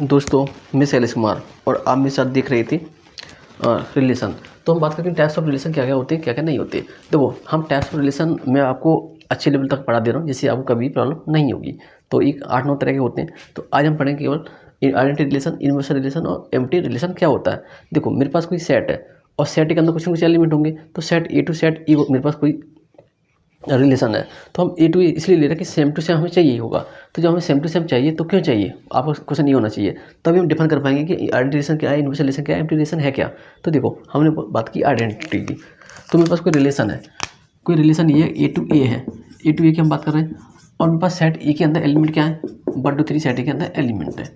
दोस्तों, मैं शैलेश कुमार और आप मेरे साथ देख रहे थे रिलेशन। तो हम बात करते हैं टाइप्स ऑफ रिलेशन क्या क्या होते हैं, क्या क्या नहीं होते। देखो, हम टाइप्स ऑफ रिलेशन में आपको अच्छे लेवल तक पढ़ा दे रहा हूँ, जिससे आपको कभी प्रॉब्लम नहीं होगी। तो एक 8-9 तरह के होते हैं। तो आज हम पढ़ेंगे केवल आइडेंटिटी रिलेशन, इन्वर्सल रिलेशन और एम्प्टी रिलेशन क्या होता है। देखो, मेरे पास कोई सेट है और सेट के अंदर कुछ ना कुछ एलिमेंट होंगे। तो set A to set E मेरे पास कोई रिलेशन है, तो हम ए टू इसलिए ले रहे हैं कि सेम टू सेम हमें चाहिए होगा। तो जब हमें सेम टू सेम चाहिए तो क्यों चाहिए, आपको क्वेश्चन ये होना चाहिए। तभी हम डिफाइन कर पाएंगे कि आइडेंटिटी रिलेशन क्या है, इन्वर्सल रिलेशन क्या है, एम्प्टी रिलेशन है क्या। तो देखो, हमने बात की आइडेंटिटी की। तो मेरे पास कोई रिलेशन है, कोई रिलेशन ये ए टू ए है। ए टू ए की हम बात कर रहे हैं और मेरे पास सेट ए के अंदर एलिमेंट क्या है, 1 2 3 सेट ए के अंदर एलिमेंट है।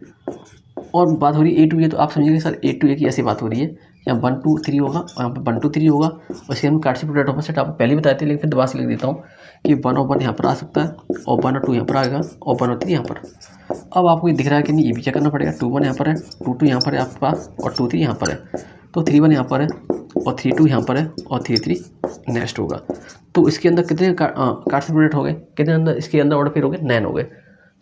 और बात हो रही है ए टू ए, तो आप समझिएगा सर ए टू ए की ऐसी बात हो रही है, यहाँ 1 2 3 होगा और यहाँ पर 1 2 3 होगा। और इसके हम कार्ड से प्रोडक्ट ऑफ सेट आपको पहले बताए थे, लेकिन फिर दोबारा से लिख देता हूँ कि 1 और 1 यहाँ पर आ सकता है और 1 और 2 यहाँ पर आएगा और 1 और 3 यहाँ पर। अब आपको ये दिख रहा है कि नहीं, ये भी चेक करना पड़ेगा। 2 1 यहाँ पर है, 2 2 यहाँ पर है आपके पास और 2 3 यहाँ पर है। तो 3 1 यहाँ पर है और 3 2 यहाँ पर है और 3 3 नेक्स्ट होगा। तो इसके अंदर कितने कार्ड से प्रोडक्ट हो गए, कितने अंदर इसके अंदर ऑर्डर पेयर हो गए, 9 हो गए।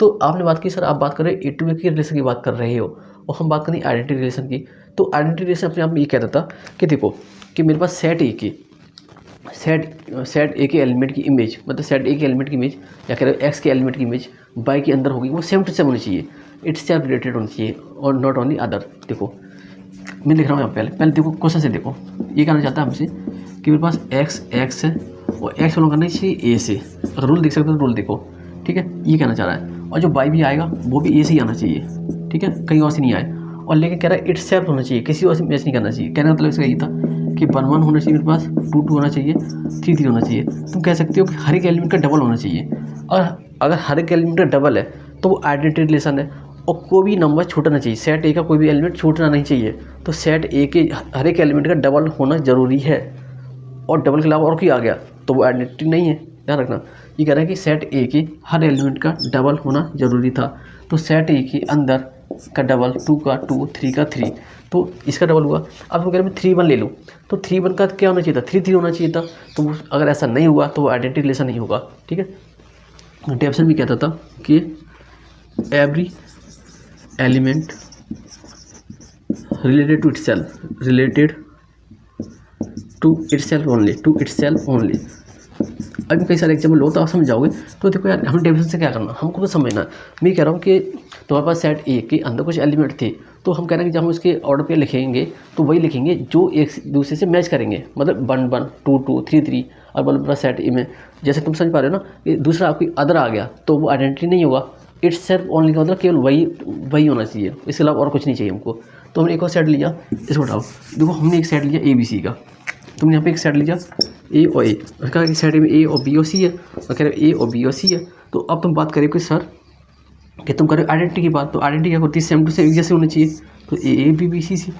तो आपने बात की सर, आप बात कर रहे हो ए टू ए की रिलेशन की बात कर रहे हो और हम बात करें आइडेंटिटी रिलेशन की। तो आइडेंटिटी रिलेशन अपने आप में ये कहता था कि देखो कि मेरे पास सेट ए के एलिमेंट की इमेज, मतलब सेट ए के एलिमेंट की इमेज या कह रहे हो एक्स के एलिमेंट की इमेज बाई के अंदर होगी, वो सेम टू सेम होनी चाहिए, इट्स सेल्फ रिलेटेड होनी चाहिए और नॉट ओनली अदर। देखो, मैं लिख रहा हूँ यहाँ पहले देखो क्वेश्चन से। देखो, ये कहना चाहता है हमसे कि मेरे पास एक्स है और एक्स वालों करना चाहिए ए से। अगर रूल देख सकते हो तो रूल देखो, ठीक है, ये कहना चाह रहा है। और जो बाई भी आएगा वो भी ए से ही आना चाहिए, ठीक है, कहीं और से नहीं आए। और लेकिन कह रहा है इट्स सेल्फ होना चाहिए, किसी और से मैच नहीं करना चाहिए। कहने का मतलब इसका ये था कि 1 1 होना चाहिए मेरे पास, 2 2 होना चाहिए, 3 3 होना चाहिए। तुम कह सकते हो कि हर एक एलिमेंट का डबल होना चाहिए। और अगर हर एक एलिमेंट का डबल है तो वो आइडेंटिटी रिलेशन है। और कोई भी नंबर छूटना चाहिए, सेट ए का कोई भी एलिमेंट छूटना नहीं चाहिए। तो सेट ए के हर एक एलिमेंट का डबल होना ज़रूरी है। और डबल के अलावा और कोई आ गया तो वो आइडेंटिटी नहीं है, ध्यान रखना। ये कह रहा है कि सेट ए के हर एलिमेंट का डबल होना ज़रूरी था। तो सेट ए के अंदर का डबल 2 का 2, 3 का 3, तो इसका डबल हुआ। अब हम कह रहे हैं 3 1 ले लूँ, तो 3 1 का क्या होना चाहिए था, 3 3 होना चाहिए था। तो अगर ऐसा नहीं हुआ तो वो आइडेंटिटी रिलेशन नहीं होगा, ठीक है। डेफिनेशन भी कहता था कि every element related to itself only. अभी कई सारे एग्जाम्पल लो तो आप समझ जाओगे। तो देखो यार, हमें डेफिनेशन से क्या करना, हमको तो समझना है। मैं कह रहा हूँ कि तुम्हारे पास सेट ए के अंदर कुछ एलिमेंट थे, तो हम कह रहे हैं कि जब हम उसके ऑर्डर पे लिखेंगे तो वही लिखेंगे जो एक दूसरे से मैच करेंगे, मतलब 1 1 2 2 3 3। और मतलब सेट ए में जैसे तुम समझ पा रहे हो ना कि दूसरा आपकी अदर आ गया तो वो आइडेंटिटी नहीं होगा। इट्स सेल्फ ओनली का मतलब केवल वही होना चाहिए, इसके अलावा और कुछ नहीं चाहिए हमको। तो हमने एक और सेट लिया, इसको उठाओ। देखो, हमने एक सेट लिया ए बी सी का, तुमने यहाँ पे एक सेट लिया ए और ए, कहा कि सेट में ए और बी और सी है, और कह रहे ए और बी और सी है। तो अब तुम बात करें कि सर कि तुम करो आइडेंटिटी की बात, तो आइडेंटिटी क्या होती है, सेम टू सेम एक जैसे होने चाहिए। तो ए बी सी सी,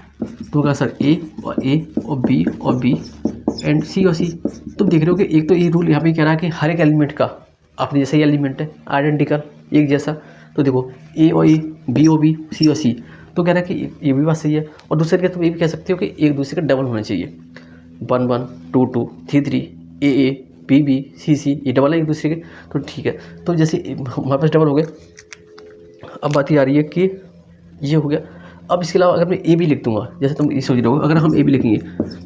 तो कहा सर ए और बी एंड सी और सी। तुम देख रहे हो कि एक तो ये रूल यहाँ पे कह रहा है कि हर एक एलिमेंट का अपने जैसा ही एलिमेंट है, आइडेंटिकल एक जैसा। तो देखो, ए और ए, बी और बी, सी और सी। तो कह रहा है कि ये भी बात सही है। और दूसरे के तुम ये भी कह सकते हो कि एक दूसरे का डबल होना चाहिए, 1 1 2 2 3 3, ए बी सी सी, ये डबल है एक दूसरे के। तो ठीक है, तो जैसे हमारे पास डबल हो गए। अब बात ये आ रही है कि ये हो गया। अब इसके अलावा अगर मैं ए भी लिख दूंगा, जैसे तुम ये सोच रहे हो, अगर हम ए भी लिखेंगे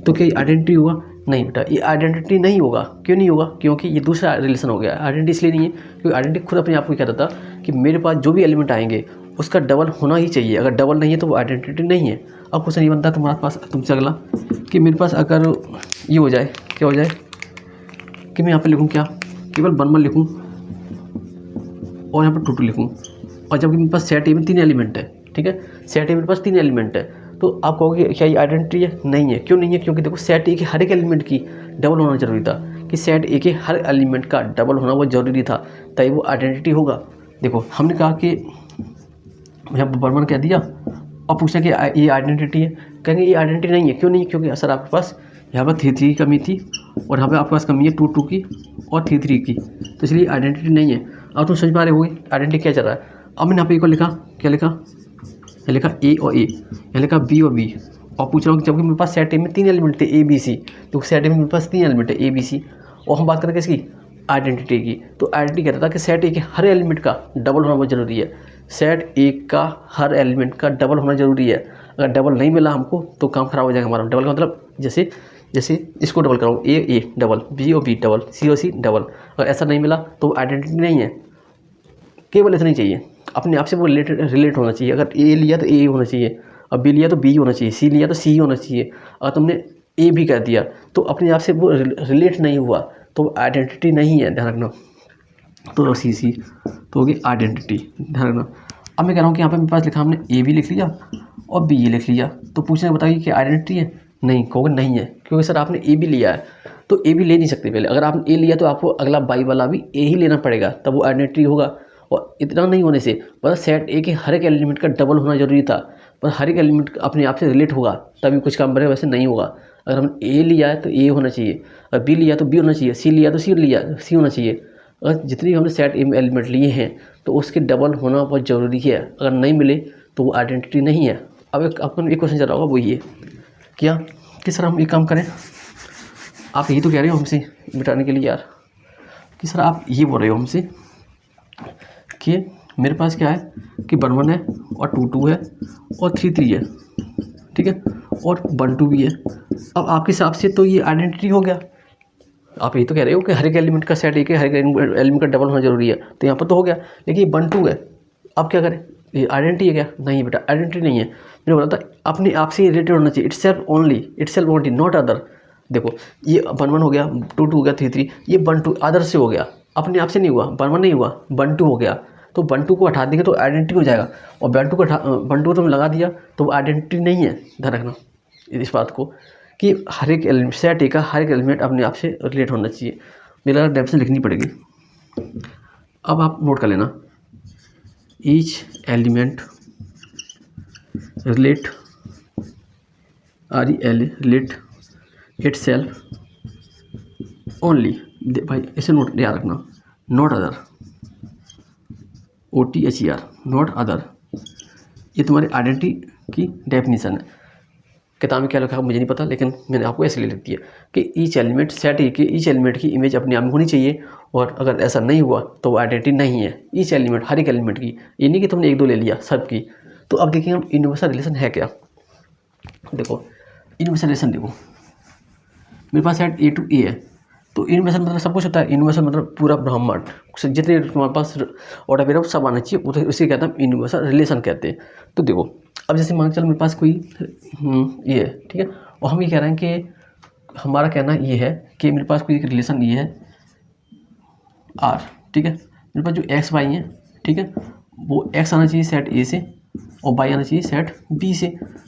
तो क्या ये आइडेंटिटी होगा? नहीं बेटा, ये आइडेंटिटी नहीं होगा। क्यों नहीं होगा? क्योंकि ये दूसरा रिलेशन हो गया। आइडेंटिटी इसलिए नहीं है क्योंकि आइडेंटिटी खुद अपने आप को कहता था कि मेरे पास जो भी एलिमेंट आएंगे उसका डबल होना ही चाहिए। अगर डबल नहीं है तो वो आइडेंटिटी नहीं है। अब क्वेश्चन ये बनता है तुम्हारे पास, तुमसे अगला, कि मेरे पास अगर ये हो जाए, क्या हो जाए कि मैं यहाँ पे लिखूँ क्या, केवल 1 1 लिखूँ और यहाँ पर 2 2 लिखूँ। और जबकि मेरे पास सेट ए में 3 एलिमेंट है, ठीक है, सेट ए मेरे पास 3 एलिमेंट है। तो आप कहोगे क्या ये आइडेंटिटी है? नहीं है। क्यों नहीं है? क्योंकि देखो, सेट ए के हर एक एलिमेंट की डबल होना जरूरी था, कि सेट ए के हर एलिमेंट का डबल होना वो जरूरी था, तभी वो आइडेंटिटी होगा। देखो, हमने कहा कि यहाँ पर 1 1 कह दिया और पूछना कि ये आइडेंटिटी है, कहेंगे ये आइडेंटिटी नहीं है। क्यों नहीं है? क्योंकि सर आपके पास यहाँ पर 3 3 की कमी थी और यहाँ पे आपके पास कमी है 2 2 की और 3 3 की, तो इसलिए आइडेंटिटी नहीं है। अब तुम समझ पा रहे होगे आइडेंटिटी क्या चल रहा है। अब मैंने यहाँ पे एक और लिखा, क्या लिखा, यहाँ लिखा ए और ए, यहाँ लिखा बी और बी। और पूछ रहा हूँ कि जबकि मेरे पास सेट ए में 3 एलिमेंट थे, ए बी सी, तो सेट ए में मेरे पास 3 एलिमेंट है, ए बी सी। और हम बात करें किसकी, आइडेंटिटी की। तो आइडेंटिटी कहता था कि सेट ए के हर एलिमेंट का डबल होना बहुत जरूरी है। सेट ए का हर एलिमेंट का डबल होना ज़रूरी है। अगर डबल नहीं मिला हमको तो काम खराब हो जाएगा हमारा। डबल का मतलब जैसे जैसे इसको डबल कराऊँ, ए डबल, बी और बी डबल, सी और सी डबल, अगर ऐसा नहीं मिला तो आइडेंटिटी नहीं है। केवल इतना ही चाहिए, अपने आप से वो रिलेट होना चाहिए। अगर ए लिया तो ए होना चाहिए, और बी लिया तो बी होना चाहिए, सी लिया तो सी होना चाहिए। अगर तुमने ए भी कर दिया तो अपने आप से वो रिलेट नहीं हुआ तो आइडेंटिटी नहीं है, ध्यान रखना। तो सी तो होगी आइडेंटिटी, ध्यान रखना। अब मैं कह रहा हूँ कि यहाँ पे मेरे पास लिखा हमने ए भी लिख लिया और बी ये लिख लिया, तो पूछने बताइए कि आइडेंटिटी है? नहीं, कहोगे नहीं है, क्योंकि सर आपने ए भी लिया है। तो ए भी ले नहीं सकते पहले। अगर आपने ए लिया तो आपको अगला बाई वाला भी ए ही लेना पड़ेगा, तब वो आइडेंटिटी होगा। और इतना नहीं होने से बस सेट ए के हर एक एलिमेंट का डबल होना जरूरी था, पर हर एक एलिमेंट अपने आप से रिलेट होगा तभी कुछ काम बनेगा, वैसे नहीं होगा। अगर हम ए लिया है तो ए होना चाहिए, और बी लिया तो बी होना चाहिए, सी लिया तो सी होना चाहिए। अगर जितनी हमने सेट ए में एलिमेंट लिए हैं तो उसके डबल होना बहुत ज़रूरी है। अगर नहीं मिले तो वो आइडेंटिटी नहीं है। अब आपको एक क्वेश्चन चल रहा होगा, वो ये क्या कि सर हम एक काम करें, आप यही तो कह रहे हो हमसे मिटाने के लिए यार, कि सर आप ये बोल रहे हो हमसे कि मेरे पास क्या है कि 1 1 है और 2 2 है और 3 3 है, ठीक है, और 1 2 भी है। अब आपके हिसाब से तो ये आइडेंटिटी हो गया। आप यही तो कह रहे हो कि हर एक एलिमेंट का सेट एक है, हर एक एलिमेंट का डबल होना जरूरी है, तो यहाँ पर तो हो गया। लेकिन ये 1 2 है, अब क्या करें? ये आइडेंटिटी है क्या? नहीं बेटा, आइडेंटिटी नहीं है। मैंने बोला था अपने आप से रिलेटेड होना चाहिए, it's self only not other. देखो ये 1 1 हो गया, 2 2 हो गया, 3 3, ये 1 2 अदर से हो गया, अपने आप से नहीं हुआ। 1 1 नहीं हुआ, 1 2 हो गया, तो 1 2 को हटा देंगे तो आइडेंटिटी हो जाएगा। और 1 2 को तुम लगा दिया तो आइडेंटिटी नहीं है। ध्यान रखना इस बात को कि हर एक एलिमेंट सेट ए का हर एक एलिमेंट अपने आप से रिलेट होना चाहिए। मेरा डेफिनेशन लिखनी पड़ेगी। अब आप नोट कर लेना, each element relate relate itself only. भाई इसे नोट याद रखना, not other, OTHER, not other. ये तुम्हारी आइडेंटिटी की डेफिनेशन है। किताब में क्या लिखा है मुझे नहीं पता, लेकिन मैंने आपको ऐसे लिख दी है कि ईच एलिमेंट सेट ए के ईच एलिमेंट की इमेज अपने आप में होनी चाहिए, और अगर ऐसा नहीं हुआ तो वो आइडेंटिटी नहीं है। ईच एलिमेंट, हर एक एलिमेंट की, ये नहीं कि तुमने 1 2 ले लिया सब की। तो अब देखिए हम यूनिवर्सल रिलेशन है क्या। देखो यूनिवर्सल रिलेशन देखो, मेरे पास सेट ए टू ए है, तो यूनिवर्सल मतलब सब कुछ होता है। यूनिवर्सल मतलब पूरा ब्रह्मांड, जितने तुम्हारे पास ऑर्डर पेयर सब आना चाहिए, उसे उसे कहते हैं यूनिवर्सल रिलेशन कहते हैं। तो देखो अब जैसे मान चलो मेरे पास कोई ये है, ठीक है, और हम ये कह रहे हैं कि हमारा कहना ये है कि मेरे पास कोई एक रिलेशन ये है R, ठीक है, मेरे पास जो एक्स वाई है, ठीक है, वो एक्स आना चाहिए सेट ए से और वाई आना चाहिए सेट बी से।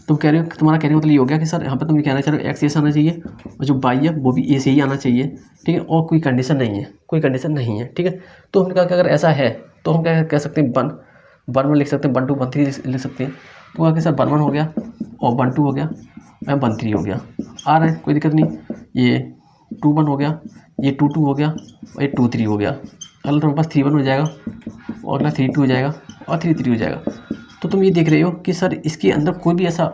तुम कह रहे हो, तुम्हारा कहने का मतलब ये हो गया कि सर यहाँ पर तुम ये कहना चाह रहे हो एक्स ए से आना चाहिए और जो वाई है वो भी ए से ही आना चाहिए, ठीक है, और कोई कंडीशन नहीं है, कोई कंडीशन नहीं है, ठीक है। तो हमने कहा कि अगर ऐसा है तो हम क्या कह सकते हैं, 1 1 लिख सकते हैं, 1 2 1 3 लिख सकते हैं। तो कहा कि सर 1 1 हो गया और 1 2 हो गया और 1 3 हो गया, आ रहा है कोई दिक्कत नहीं। ये 2 1 हो गया, ये 2 2 हो गया और ये 2 3 हो गया। अगला तुम्हारे पास 3 1 हो जाएगा और अगला 3 2 हो जाएगा और 3 3 हो जाएगा। तो तुम ये देख रहे हो कि सर इसके अंदर कोई भी ऐसा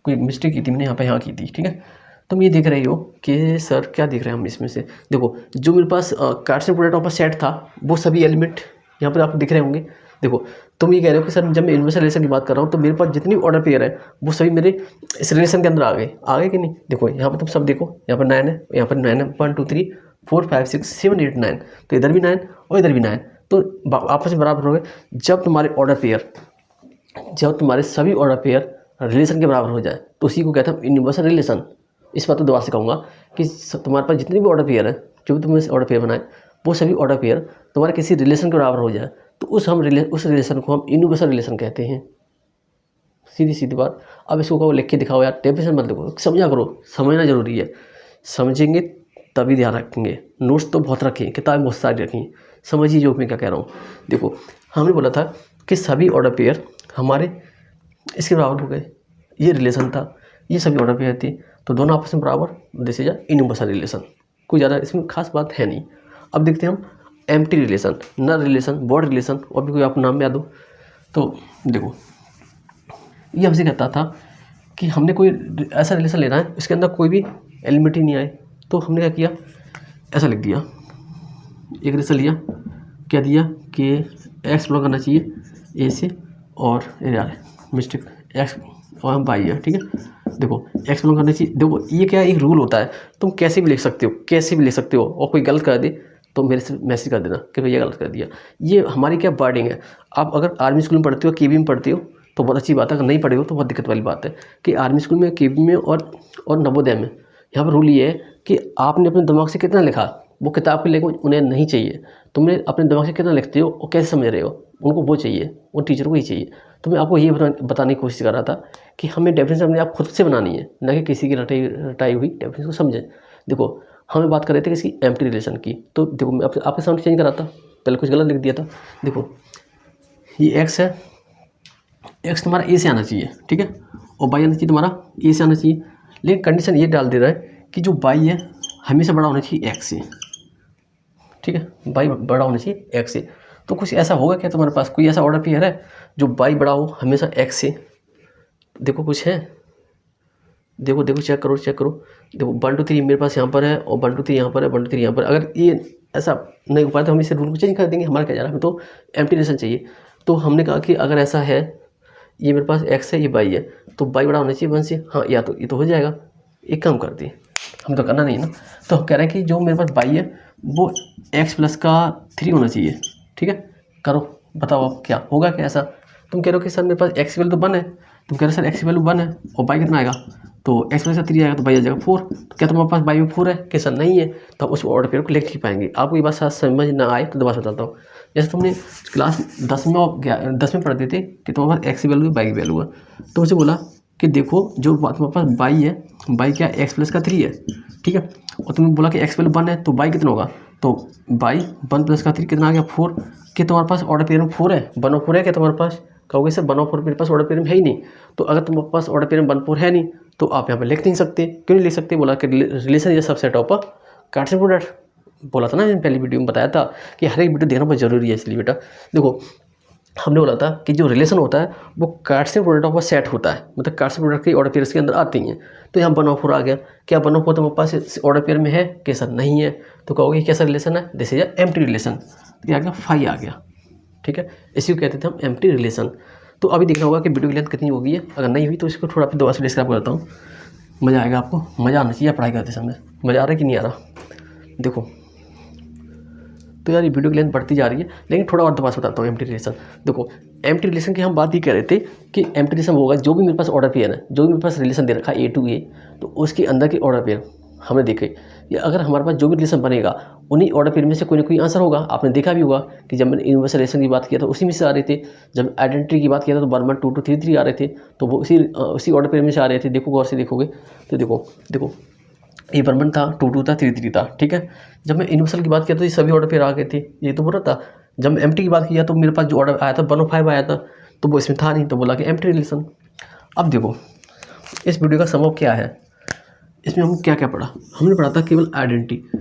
कोई मिस्टेक की थी, मैंने यहाँ की थी, ठीक है। तुम ये देख रहे हो कि सर क्या देख रहे हैं हम इसमें से, देखो जो मेरे पास कार्टेशियन प्रोडक्ट ऑफ सेट था वो सभी एलिमेंट यहाँ पर आपको दिख रहे होंगे। देखो तुम ये कह रहे हो कि सर जब मैं यूनिवर्सल रिलेशन की बात कर रहा हूँ तो मेरे पास जितनी भी ऑर्डर पेयर है वो सभी मेरे इस रिलेशन के अंदर आ गए कि नहीं। देखो यहाँ पर तुम सब देखो, यहाँ पर 9 है, यहाँ पर 9 है, 1 2 3 4 5 6 7 8 9, तो इधर भी 9 और इधर भी 9, तो आपस में बराबर हो गए। जब तुम्हारे सभी ऑर्डर पेयर रिलेशन के बराबर हो जाए तो उसी को कहते हैं यूनिवर्सल रिलेशन। इस बात को दोबारा से कहूँगा कि तुम्हारे पास जितनी भी ऑर्डर पेयर है, जो भी तुमने ऑर्डर पेयर बनाए, वो सभी ऑर्डर पेयर तुम्हारे किसी रिलेशन के बराबर हो जाए तो उस रिलेशन को हम यूनिवर्सल रिलेशन कहते हैं। सीधी सीधी बात। अब इसको कहो लिख के दिखाओ यार, डेफिनेशन मत लिखो, समझा करो, समझना जरूरी है। समझेंगे तभी ध्यान रखेंगे। नोट्स तो बहुत रखें, किताबें बहुत सारी रखें, समझिए जो मैं क्या कह रहा हूँ। देखो हमने बोला था कि सभी ऑर्डर पेयर हमारे इसके बराबर हो गए, ये रिलेशन था, ये सभी ऑर्डर पेयर थे, तो दोनों आपस में बराबर, this is a universal relation. कोई ज़्यादा इसमें खास बात है नहीं। अब देखते हैं हम एम्प्टी रिलेशन, नल रिलेशन, बॉड रिलेशन, और भी कोई आपको नाम याद हो तो देखो। ये हमसे कहता था कि हमने कोई ऐसा रिलेशन लेना है इसके अंदर कोई भी एलिमेंट ही नहीं आए, तो हमने क्या किया, ऐसा लिख दिया, एक रिलेशन लिया, क्या दिया कि एक्स बिलोंग करना चाहिए ए से, और यार मिस्टेक एक्स और हम वाई है, ठीक है। देखो एक्स बिलोंग करना चाहिए, देखो ये क्या एक रूल होता है, तुम कैसे भी लिख सकते हो, कैसे भी लिख सकते हो, और कोई गलत कर दे तो मेरे से मैसेज कर देना कि भैया गलत कर दिया। ये हमारी क्या वर्डिंग है। आप अगर आर्मी स्कूल में पढ़ते हो, केवी में पढ़ते हो तो बहुत अच्छी बात है, अगर नहीं पढ़े हो तो बहुत दिक्कत वाली बात है कि आर्मी स्कूल में, केवी में और नवोदय में यहाँ पर रूल ये है कि आपने अपने दिमाग से कितना लिखा, वो किताब के लेकर उन्हें नहीं चाहिए। तुमने अपने दिमाग से कितना लिखते हो और कैसे समझ रहे हो, उनको वो चाहिए, उन टीचर को ही चाहिए। तो मैं आपको ये बताने की कोशिश कर रहा था कि हमें डेफिनेशन अपने आप खुद से बनानी है, न कि किसी की रटाई हुई डेफिनेशन को समझें। देखो हमें बात कर रहे थे इसकी एम्प्टी रिलेशन की, तो देखो मैं आपके सामने चेंज करा था, पहले कुछ गलत लिख दिया था। देखो ये एक्स है, एक्स तुम्हारा ए से आना चाहिए, ठीक है, और वाई आना चाहिए तुम्हारा ए से आना चाहिए। लेकिन कंडीशन ये डाल दे रहा है कि जो वाई है हमेशा बड़ा होना चाहिए एक्स से, ठीक है, वाई बड़ा होना चाहिए एक्स से। तो कुछ ऐसा होगा क्या तुम्हारे पास, कोई ऐसा ऑर्डर पेयर है जो वाई बड़ा हो हमेशा एक्स से? देखो कुछ है, देखो देखो चेक करो चेक करो। देखो 1 2 3 मेरे पास यहाँ पर है, और 1 2 3 यहाँ पर है, 1 2 3 यहाँ पर। अगर ये ऐसा नहीं हो पाया तो हम इसे रूल को चेंज कर देंगे। हमारा क्या जा रहा है, हमें तो एम्प्टी रिलेशन चाहिए। तो हमने कहा कि अगर ऐसा है, ये मेरे पास एक्स है, ये वाई है, तो वाई बड़ा होना चाहिए 1 से। हाँ या तो ये तो हो जाएगा, एक काम कर दिए, हम तो करना नहीं है ना। तो हम कह रहे हैं कि जो मेरे पास वाई है वो एक्स प्लस का 3 होना चाहिए, ठीक है। करो बताओ अब क्या होगा, क्या ऐसा? तुम कह रहे हो कि सर मेरे पास एक्स वैल्यू तो 1 है, तुम कह रहे हो सर एक्स वैल्यू 1 है और वाई कितना आएगा, तो एक्स प्लस का 3 आएगा तो वाई आ जाएगा 4। तो क्या तुम्हारे पास वाई में 4 है? कि सर नहीं है, तो हम उस ऑर्डर पेयर को लिख नहीं पाएंगे। आपको ये बात साथ समझ ना आए तो दोबारा बताता हूँ। जैसे तुमने क्लास 10 में और 10 में पढ़ते थे कि तुम्हारे पास एक्स की वैल्यू है, वाई की वैल्यू है, तो मुझे बोला कि देखो जो तुम्हारे पास वाई है, वाई क्या एक्स प्लस का 3 है, ठीक है, और तुमने बोला कि एक्स वैल्यू 1 है, तो वाई कितना होगा, तो वाई 1 प्लस का 3 कितना आ गया 4। कि तुम्हारे पास ऑर्डर पेयर में 4 है, 1 और 4 है क्या तुम्हारे पास? कहोगे सर 1 और 4 मेरे पास ऑर्डर पेयर में है ही नहीं। तो अगर तुम्हारे पास ऑर्डर पेयर में 1 4 है नहीं तो आप यहाँ पे लिख नहीं सकते। क्यों नहीं लिख सकते? बोला कि रिलेशन या सबसेट ऑफ कार्टेशियन प्रोडक्ट। बोला था ना, मैंने पहली वीडियो में बताया था कि हर एक वीडियो देखना बहुत जरूरी है। इसलिए बेटा देखो हमने बोला था कि जो रिलेशन होता है वो कार्टेशियन प्रोडक्ट ऑफ सेट होता है, मतलब कार्टेशियन प्रोडक्ट की ऑर्डर पेयर के अंदर आती हैं। तो यहाँ 1 और 4 आ गया। क्या 1 और 4 तुम्हारे पास ऑर्डर पेयर में है? कि सर नहीं है। तो कहोगे कैसा रिलेशन है? This is empty relation. तो आ गया फाई आ गया, ठीक है, इसी को कहते थे हम एम्प्टी रिलेशन। तो अभी देखना होगा कि वीडियो की लेंथ कितनी हो गई है। अगर नहीं हुई तो इसको थोड़ा फिर दोबारा से डिस्क्राइब करता हूँ, मज़ा आएगा आपको। मज़ा आना चाहिए पढ़ाई करते समय। मज़ा आ रहा है कि नहीं आ रहा? देखो तो यार ये वीडियो की लेंथ बढ़ती जा रही है, लेकिन थोड़ा और दोबारा बताता हूँ एम्प्टी रिलेशन। देखो एम्प्टी रिलेशन की हम बात ही कर रहे थे कि एम्प्टी रिलेशन होगा जो भी मेरे पास ऑर्डर पेयर है, जो भी मेरे पास रिलेशन दे रखा है A to A, तो उसके अंदर की ऑर्डर पेयर हमने देखे। या अगर हमारे पास जो भी रिलेशन बनेगा उन्हीं ऑर्डर पेयर में से कोई ना कोई आंसर होगा। आपने देखा भी होगा कि जब मैंने यूनिवर्सल रिलेशन की बात किया तो उसी में से आ रहे थे। जब आइडेंटिटी की बात किया था तो 1 1 2 2 3 3 आ रहे थे, तो वो उसी ऑर्डर पेयर में से आ रहे थे। देखो गौर से देखोगे तो देखो ये 1 1 था, 2 2 था, 3 3 था, ठीक है। जब मैं यूनिवर्सल की बात किया तो ये सभी ऑर्डर पेयर आ गए थे, ये तो बोल रहा था। जब मैं एम्प्टी की बात किया तो मेरे पास जो ऑर्डर आया था 1 और 5 आया था, तो वो इसमें था नहीं, तो बोला कि एम्प्टी रिलेशन। अब देखो इस वीडियो का सबक क्या है, इसमें हम क्या क्या पढ़ा? हमने पढ़ा था केवल आइडेंटिटी।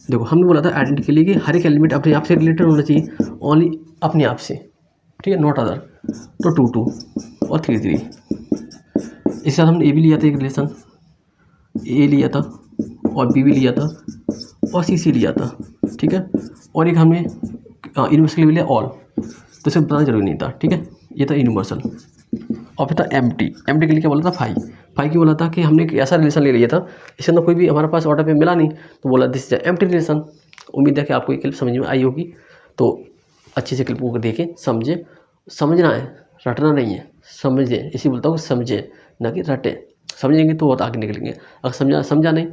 देखो हमने बोला था आइडेंटिटी के लिए कि हर एक एलिमेंट अपने आप से रिलेटेड होना चाहिए, ओनली अपने आप से, ठीक है, नॉट अदर। तो 2 2 और 3 3। इसके साथ हमने ए भी लिया था, एक रिलेशन ए लिया था, और बी भी लिया था, और सी लिया था, ठीक है। और एक हमने यूनिवर्सल के लिए लिया ऑल, तो इसे बताना जरूरी नहीं था, ठीक है। ये था यूनिवर्सल। और फिर था एम्प्टी के लिए क्या बोला था? फाई की बोला था कि हमने एक ऐसा रिलेशन ले लिया था इसके अंदर कोई भी हमारे पास ऑर्डर पे मिला नहीं, तो बोला दिस इज एम्प्टी रिलेशन। उम्मीद है कि आपको ये क्लिप समझ में आई होगी। तो अच्छे से क्लिप को देखें, समझे। समझना है, रटना नहीं है, समझे। इसी बोलता हूँ समझे, ना कि रटे। समझेंगे तो बहुत आगे निकलेंगे। अगर समझा नहीं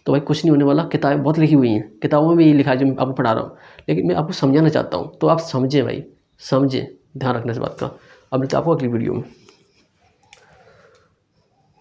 तो भाई कुछ नहीं होने वाला। किताबें बहुत लिखी हुई हैं, किताबों में भी यही लिखा है जो मैं आपको पढ़ा रहा हूँ, लेकिन मैं आपको समझाना चाहता हूँ। तो आप समझें भाई, समझें, ध्यान रखना इस बात का। अब मिलते हैं आपको अगली वीडियो में।